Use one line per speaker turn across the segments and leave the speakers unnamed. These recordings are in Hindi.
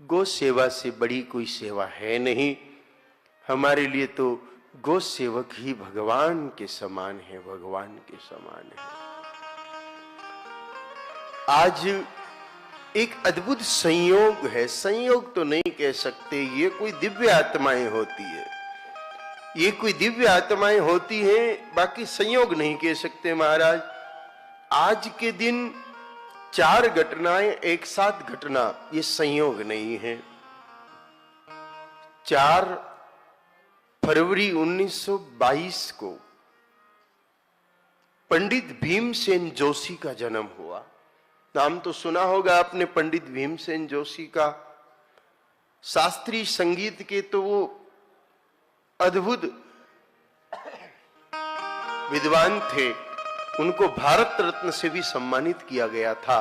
गौ सेवा से बड़ी कोई सेवा है नहीं। हमारे लिए तो गौ सेवक ही भगवान के समान है, भगवान के समान है। आज एक अद्भुत संयोग है, संयोग तो नहीं कह सकते, ये कोई दिव्य आत्माएं होती है, ये कोई दिव्य आत्माएं होती हैं, बाकी संयोग नहीं कह सकते महाराज। आज के दिन 4 घटनाएं एक साथ घटना, ये संयोग नहीं है। 4 फरवरी 1922 को पंडित भीमसेन जोशी का जन्म हुआ। नाम तो सुना होगा आपने पंडित भीमसेन जोशी का। शास्त्रीय संगीत के तो वो अद्भुत विद्वान थे, उनको भारत रत्न से भी सम्मानित किया गया था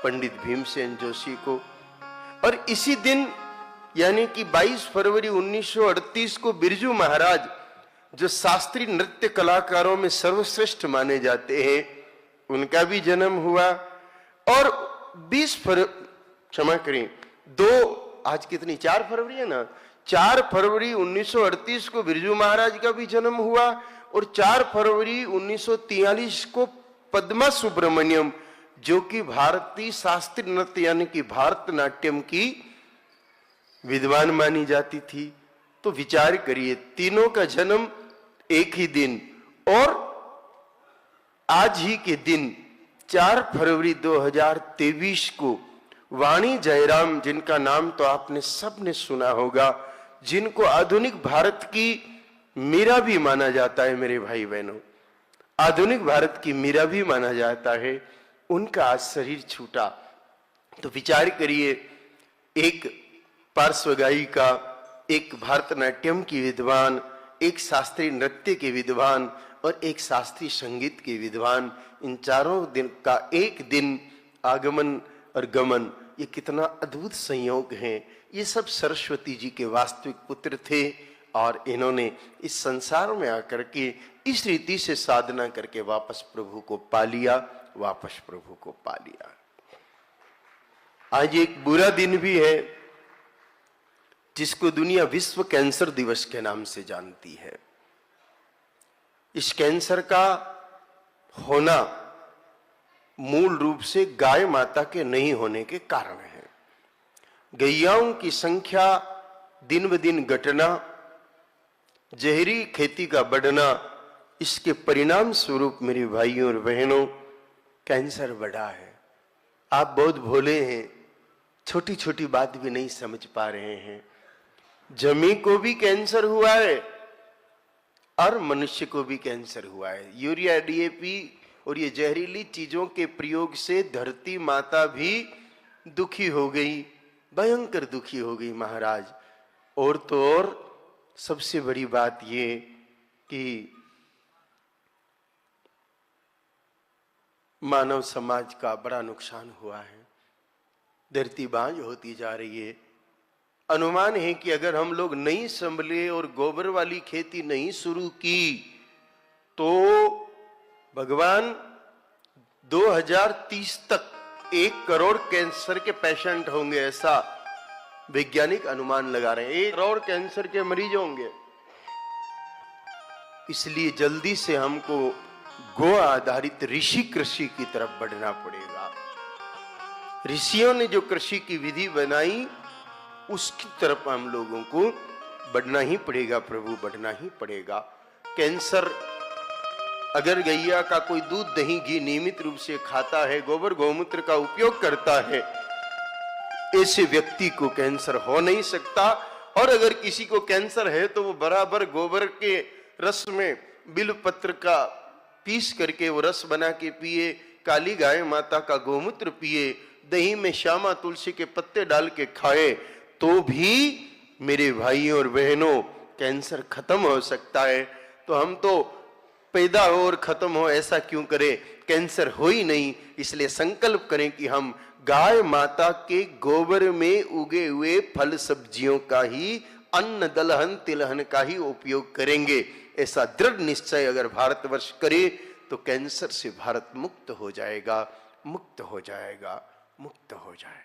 पंडित भीमसेन जोशी को। और इसी दिन यानी कि 22 फरवरी 1938 को बिरजू महाराज, जो शास्त्रीय नृत्य कलाकारों में सर्वश्रेष्ठ माने जाते हैं, उनका भी जन्म हुआ। और 20 फरवरी, क्षमा करें, 2 आज कितनी 4 फरवरी है ना, 4 फरवरी 1938 को बिरजू महाराज का भी जन्म हुआ। और 4 फरवरी 1943 को पद्मा सुब्रमण्यम, जो कि भारतीय शास्त्रीय नृत्य यानी कि भारतनाट्यम की विद्वान मानी जाती थी। तो विचार करिए, तीनों का जन्म एक ही दिन। और आज ही के दिन 4 फरवरी 2023 को वाणी जयराम, जिनका नाम तो आपने सबने सुना होगा, जिनको आधुनिक भारत की मीरा भी माना जाता है, मेरे भाई बहनों, आधुनिक भारत की मीरा भी माना जाता है, उनका आज शरीर छूटा। तो विचार करिए, एक पार्श्व गायिका, एक भारतनाट्यम की विद्वान, एक शास्त्रीय नृत्य के विद्वान और एक शास्त्रीय संगीत के विद्वान, इन चारों दिन का एक दिन आगमन और गमन, ये कितना अद्भुत संयोग है। ये सब सरस्वती जी के वास्तविक पुत्र थे और इन्होंने इस संसार में आकर के इस रीति से साधना करके वापस प्रभु को पा लिया, वापस प्रभु को पा लिया। आज एक बुरा दिन भी है, जिसको दुनिया विश्व कैंसर दिवस के नाम से जानती है। इस कैंसर का होना मूल रूप से गाय माता के नहीं होने के कारण है। गैयाओं की संख्या दिन ब दिन घटना, जहरी खेती का बढ़ना, इसके परिणाम स्वरूप मेरे भाइयों और बहनों कैंसर बढ़ा है। आप बहुत भोले हैं, छोटी छोटी बात भी नहीं समझ पा रहे हैं। जमी को भी कैंसर हुआ है और मनुष्य को भी कैंसर हुआ है। यूरिया, डीएपी और ये जहरीली चीजों के प्रयोग से धरती माता भी दुखी हो गई, भयंकर दुखी हो गई महाराज। और तो और सबसे बड़ी बात ये कि मानव समाज का बड़ा नुकसान हुआ है, धरती बांझ होती जा रही है। अनुमान है कि अगर हम लोग नहीं संभले और गोबर वाली खेती नहीं शुरू की तो भगवान 2030 तक 1 करोड़ कैंसर के पेशेंट होंगे, ऐसा वैज्ञानिक अनुमान लगा रहे हैं। 1 करोड़ कैंसर के मरीज होंगे। इसलिए जल्दी से हमको गो आधारित ऋषि कृषि की तरफ बढ़ना पड़ेगा। ऋषियों ने जो कृषि की विधि बनाई, उसकी तरफ हम लोगों को बढ़ना ही पड़ेगा, प्रभु बढ़ना ही पड़ेगा। कैंसर, अगर गैया का कोई दूध, दही, घी नियमित रूप से खाता है, गोबर गौमूत्र का उपयोग करता है, ऐसे व्यक्ति को कैंसर हो नहीं सकता। और अगर किसी को कैंसर है तो वो बराबर गोबर के रस में बिल्व पत्र का पीस करके वो रस बना के पिए, काली गाय माता का गौमूत्र पिए, दही में श्यामा तुलसी के पत्ते डाल के खाए, तो भी मेरे भाइयों और बहनों कैंसर खत्म हो सकता है। तो हम तो पैदा हो और खत्म हो ऐसा क्यों करें, कैंसर हो ही नहीं। इसलिए संकल्प करें कि हम गाय माता के गोबर में उगे हुए फल सब्जियों का ही, अन्न दलहन तिलहन का ही उपयोग करेंगे। ऐसा दृढ़ निश्चय अगर भारतवर्ष करे तो कैंसर से भारत मुक्त हो जाएगा, मुक्त हो जाएगा, मुक्त हो जाएगा।